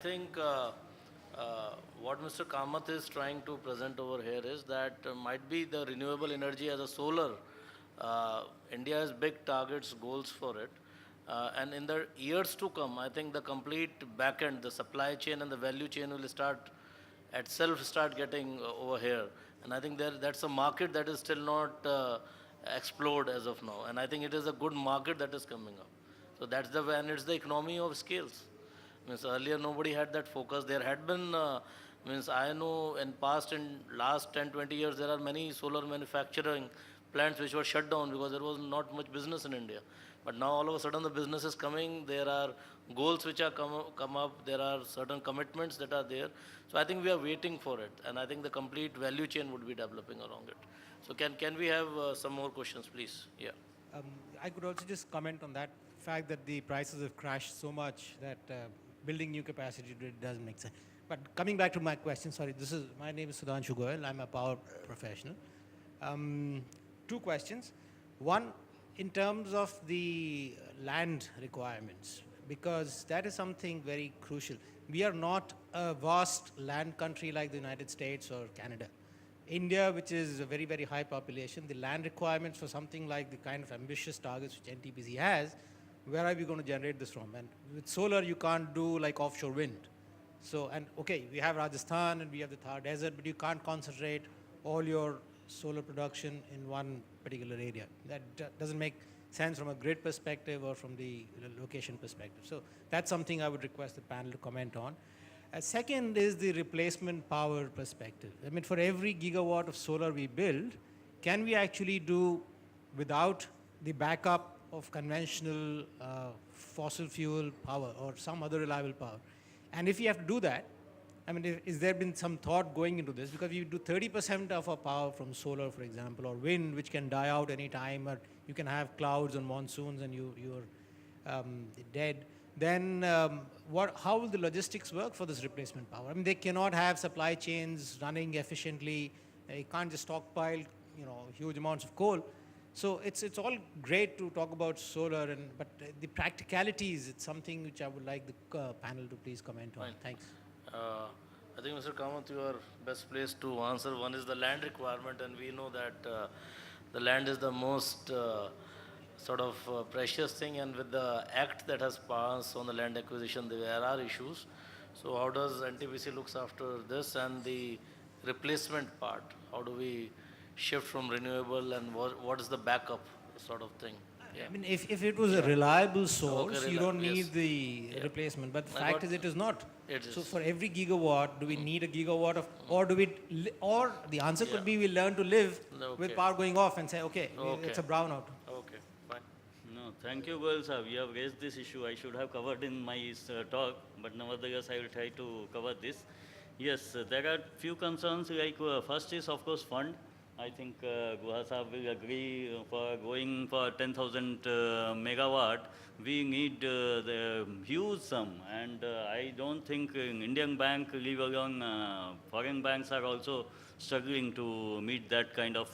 I think what Mr. Kamath is trying to present over here is that might be the renewable energy as a solar. India has big targets, goals for it. And in the years to come, I think the complete back end, the supply chain and the value chain will start getting over here. And I think that's a market that is still not explored as of now. And I think it is a good market that is coming up. So and it's the economy of scales. Means earlier nobody had that focus. There had been, means I know in last 10, 20 years, there are many solar manufacturing plants which were shut down because there was not much business in India. But now all of a sudden the business is coming. There are goals which are come up. There are certain commitments that are there. So I think we are waiting for it. And I think the complete value chain would be developing around it. So can we have some more questions, please? Yeah. I could also just comment on that fact that the prices have crashed so much that building new capacity really doesn't make sense. But coming back to my question, sorry, my name is Sudhanshu Goyal. I'm a power professional. Two questions. One, in terms of the land requirements, because that is something very crucial. We are not a vast land country like the United States or Canada. India, which is a very, very high population, the land requirements for something like the kind of ambitious targets which NTPC has, where are we going to generate this from? And with solar, you can't do like offshore wind. So, and okay, we have Rajasthan and we have the Thar Desert, but you can't concentrate all your solar production in one particular area. That doesn't make sense from a grid perspective or from the location perspective. So that's something I would request the panel to comment on. Second is the replacement power perspective. I mean, for every gigawatt of solar we build, can we actually do without the backup of conventional fossil fuel power or some other reliable power? And if you have to do that, I mean, is there been some thought going into this? Because we do 30% of our power from solar, for example, or wind, which can die out any time, or you can have clouds on monsoons and you're dead. Then how will the logistics work for this replacement power? I mean, they cannot have supply chains running efficiently. They can't just stockpile, huge amounts of coal. So it's all great to talk about solar, but the practicalities, it's something which I would like the panel to please comment on. Fine. Thanks. I think Mr. Kamath, you are best placed to answer. One is the land requirement, and we know that the land is the most sort of precious thing, and with the act that has passed on the land acquisition, there are issues. So how does NTPC looks after this and the replacement part? How do we shift from renewable, and what is the backup sort of thing? Yeah. I mean, if it was a reliable source, Okay, you don't yes. need the replacement. But the fact is, it is not. It is. So for every gigawatt, do we need a gigawatt of, or or the answer could be we learn to live with power going off and say, okay, it's a brownout. Okay, fine. No, thank you, girls. You have raised this issue. I should have covered in my talk, but nevertheless, I will try to cover this. Yes, there are few concerns. Like first is, of course, fund. I think Guha Sahab will agree for going for 10,000 megawatt, we need the huge sum. And I don't think Indian bank, leave alone, foreign banks are also struggling to meet that kind of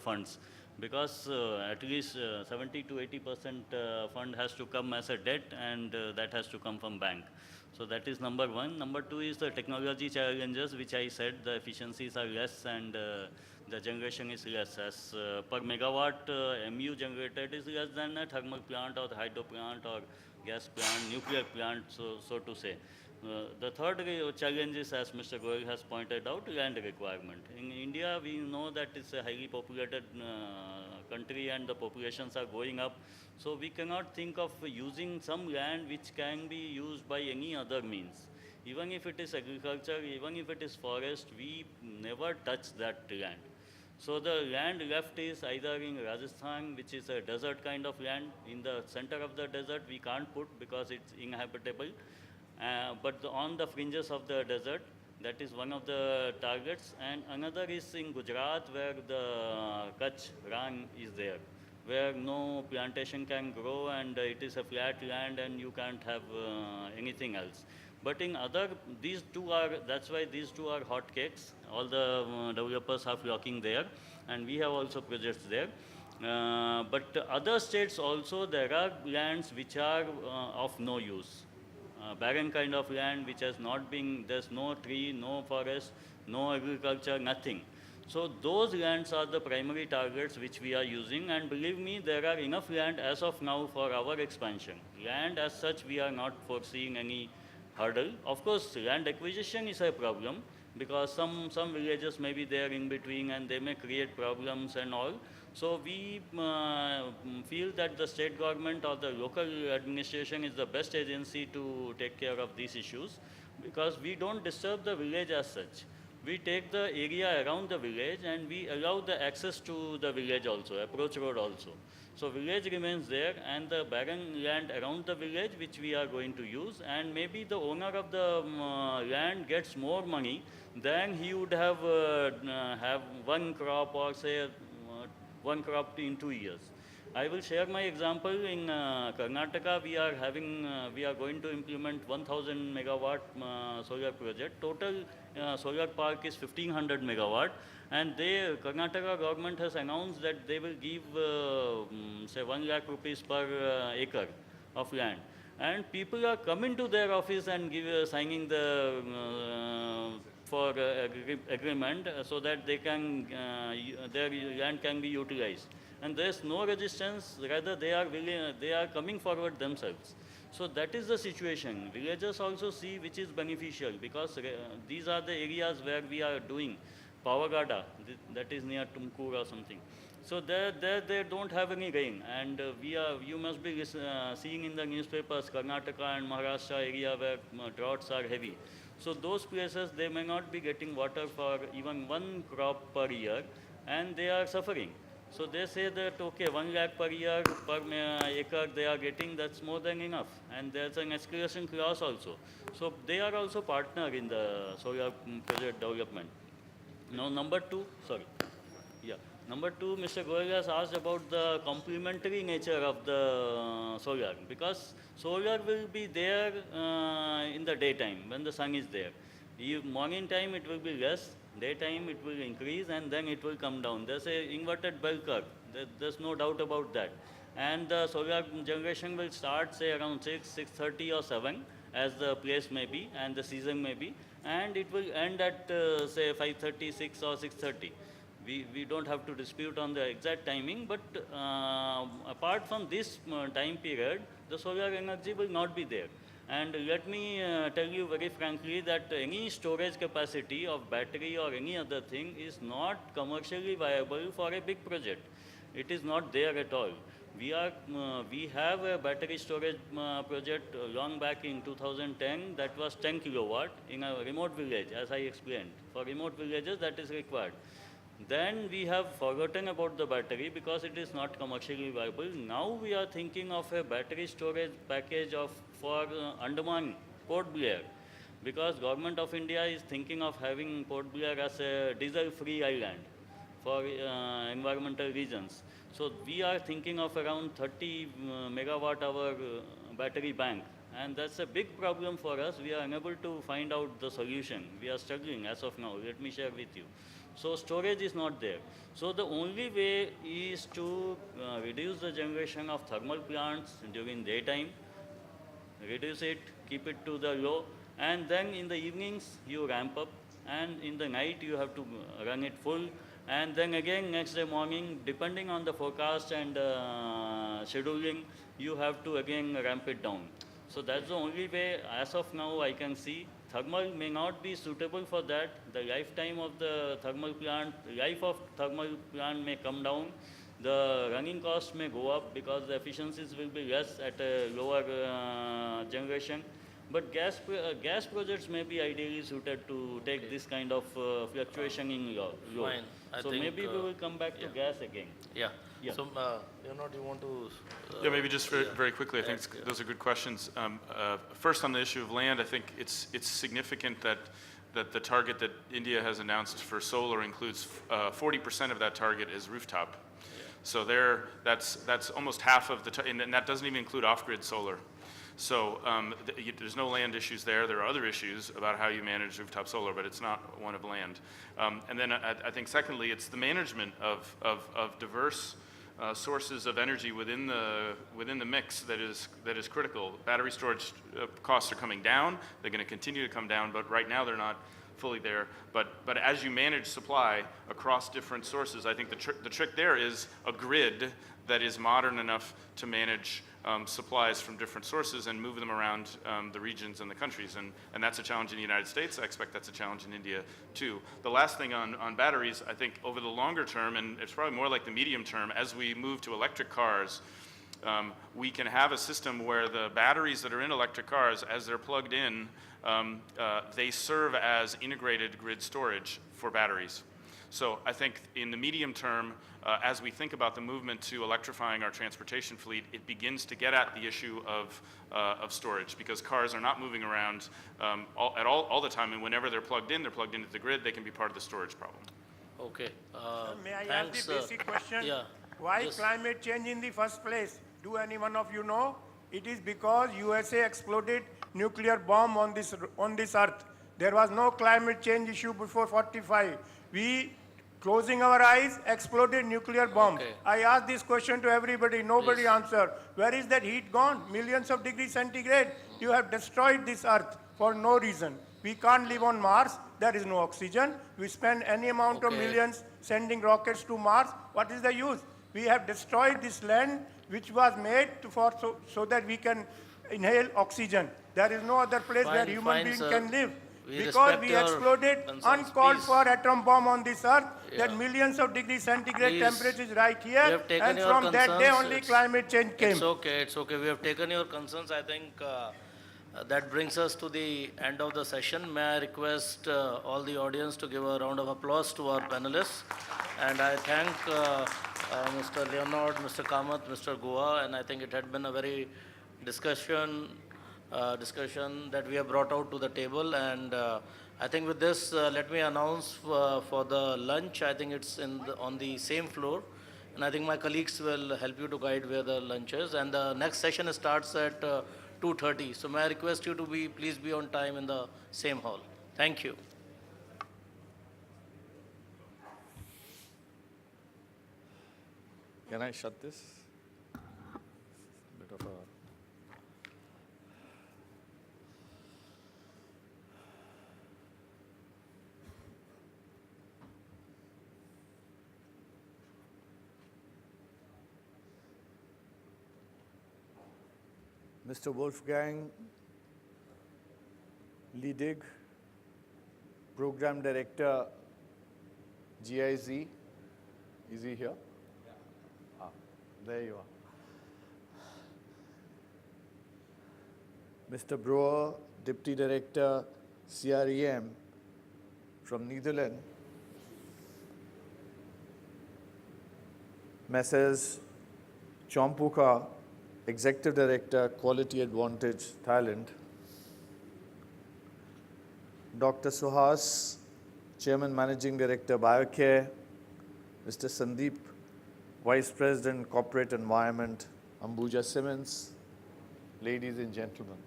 funds. Because at least 70 to 80% fund has to come as a debt, and that has to come from bank. So that is number one. Number two is the technology challenges, which I said the efficiencies are less and the generation is less. As per megawatt MU generated is less than a thermal plant or the hydro plant or gas plant, nuclear plant, so to say. The third challenge is, as Mr. Goyal has pointed out, land requirement. In India, we know that it's a highly populated country and the populations are going up. So we cannot think of using some land which can be used by any other means. Even if it is agriculture, even if it is forest, we never touch that land. So the land left is either in Rajasthan, which is a desert kind of land. In the center of the desert, we can't put because it's inhabitable. But on the fringes of the desert, that is one of the targets. And another is in Gujarat, where the Kutch Ran is there, where no plantation can grow and it is a flat land and you can't have anything else. But in that's why these two are hot cakes. All the developers are flocking there, and we have also projects there. But other states also, there are lands which are of no use. barren kind of land which has not been, there's no tree, no forest, no agriculture, nothing. So those lands are the primary targets which we are using, and believe me, there are enough land as of now for our expansion. Land as such, we are not foreseeing any hurdle. Of course, land acquisition is a problem because some villages may be there in between and they may create problems and all. So we feel that the state government or the local administration is the best agency to take care of these issues, because we don't disturb the village as such. We take the area around the village and we allow the access to the village also, approach road also. So village remains there, and the barren land around the village which we are going to use, and maybe the owner of the land gets more money than he would have one crop, or say one crop in 2 years. I will share my example. In Karnataka, we are going to implement 1,000 megawatt solar project. Total solar park is 1,500 megawatt, and Karnataka government has announced that they will give say 1 lakh rupees per acre of land. And people are coming to their office and signing the agreement so that they can their land can be utilized. And there is no resistance, rather they are coming forward themselves. So that is the situation. Villagers also see which is beneficial, because these are the areas where we are doing Pavagada, that is near Tumkur or something. So there they don't have any rain, and you must be seeing in the newspapers Karnataka and Maharashtra area where droughts are heavy. So those places, they may not be getting water for even one crop per year, and they are suffering. So they say that, okay, 1 lakh per year, per acre they are getting, that's more than enough. And there's an escalation clause also. So they are also partner in the solar project development. Now number two, Number two, Mr. Goyal has asked about the complementary nature of the solar, because solar will be there in the daytime when the sun is there. Morning time it will be less, daytime it will increase, and then it will come down. There's an inverted bell curve. There's no doubt about that. And the solar generation will start, say, around 6:30 or 7, as the place may be and the season may be, and it will end at, say, 5:30, 6 or 6:30. We don't have to dispute on the exact timing, but apart from this time period, the solar energy will not be there. And let me tell you very frankly that any storage capacity of battery or any other thing is not commercially viable for a big project. It is not there at all. We have a battery storage project long back in 2010 that was 10 kilowatt in a remote village, as I explained. For remote villages, that is required. Then we have forgotten about the battery because it is not commercially viable. Now we are thinking of a battery storage package for Andaman, Port Blair, because Government of India is thinking of having Port Blair as a diesel-free island for environmental reasons. So we are thinking of around 30 megawatt hour battery bank, and that's a big problem for us. We are unable to find out the solution. We are struggling as of now. Let me share with you. So storage is not there. So the only way is to reduce the generation of thermal plants during daytime, reduce it, keep it to the low, and then in the evenings you ramp up, and in the night you have to run it full, and then again next day morning, depending on the forecast and scheduling, you have to again ramp it down. So that's the only way as of now I can see. Thermal may not be suitable for that. The lifetime of the thermal plant, life of thermal plant may come down. The running costs may go up because the efficiencies will be less at a lower generation. But gas projects may be ideally suited to take this kind of fluctuation in load. Fine. I So think, maybe we will come back to gas again. Yeah. Yeah. So, do you want to? Yeah, maybe just very quickly, I think those are good questions. First, on the issue of land, I think it's significant that the target that India has announced for solar includes 40% of that target is rooftop. So that's almost half of the, and that doesn't even include off-grid solar. So there's no land issues there. There are other issues about how you manage rooftop solar, but it's not one of land. And then I think secondly, it's the management of diverse sources of energy within the mix that is critical. Battery storage costs are coming down. They're going to continue to come down, but right now they're not fully there. But as you manage supply across different sources, I think the trick there is a grid that is modern enough to manage supplies from different sources and move them around the regions and the countries. And that's a challenge in the United States. I expect that's a challenge in India too. The last thing on batteries, I think over the longer term, and it's probably more like the medium term, as we move to electric cars, we can have a system where the batteries that are in electric cars, as they're plugged in, they serve as integrated grid storage for batteries. So I think in the medium term, as we think about the movement to electrifying our transportation fleet, it begins to get at the issue of storage, because cars are not moving around all the time, and whenever they're plugged into the grid, they can be part of the storage problem. Okay. May I Thanks, ask the basic question? yeah. Why Yes. climate change in the first place? Do any one of you know? It is because USA exploded nuclear bomb on this earth. There was no climate change issue before 45. We, closing our eyes, exploded nuclear bomb. Okay. I asked this question to everybody, nobody Please. answered. Where is that heat gone? Millions of degrees centigrade. You have destroyed this earth for no reason. We can't live on Mars. There is no oxygen. We spend any amount of Okay. millions sending rockets to Mars. What is the use? We have destroyed this land which was made so that we can inhale oxygen. There is no other place where Fine, human fine, being sir. can live. We Because respect we your exploded concerns. uncalled Please. for atom bomb on this earth, that Yeah. millions of degrees centigrade Please. temperature is right We here, have taken and your from that day concerns. only It's- climate change came. It's okay, it's okay. We have taken your concerns. I think that brings us to the end of the session. May I request all the audience to give a round of applause to our panelists. And I thank Mr. Leonard, Mr. Kamath, Mr. Goa, and I think it had been a very discussion that we have brought out to the table. And I think with this, let me announce for the lunch. I think it's on the same floor. And I think my colleagues will help you to guide where the lunch is. And the next session starts at 2:30. So may I request you to please be on time in the same hall. Thank you. Can I shut this? Bit of a... Mr. Wolfgang Liedig, Program Director, GIZ. Is he here? There you are. Mr. Brewer, Deputy Director, CREM from Netherlands. Messrs. Chompuka, Executive Director, Quality Advantage, Thailand. Dr. Suhas, Chairman Managing Director, Biocare. Mr. Sandeep, Vice President, Corporate Environment, Ambuja Siemens. Ladies and gentlemen.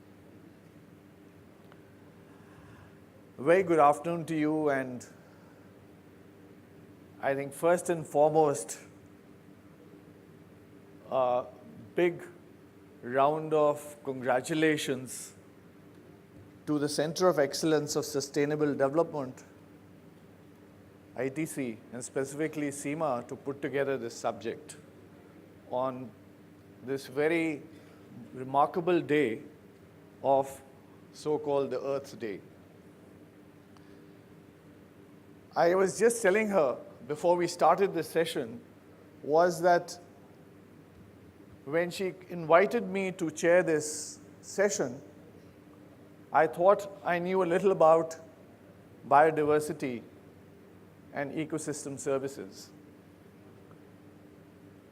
A very good afternoon to you, and I think first and foremost, a big round of congratulations to the Center of Excellence of Sustainable Development, ITC, and specifically CIMA, to put together this subject on this very remarkable day of so-called the Earth Day. I was just telling her before we started this session was that when she invited me to chair this session, I thought I knew a little about biodiversity and ecosystem services.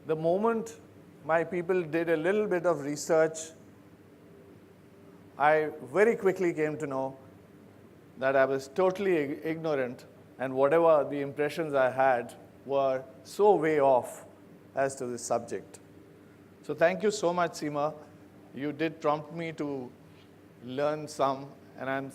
The moment my people did a little bit of research, I very quickly came to know that I was totally ignorant, and whatever the impressions I had were so way off as to this subject. So thank you so much, Seema. You did prompt me to learn some, and I'm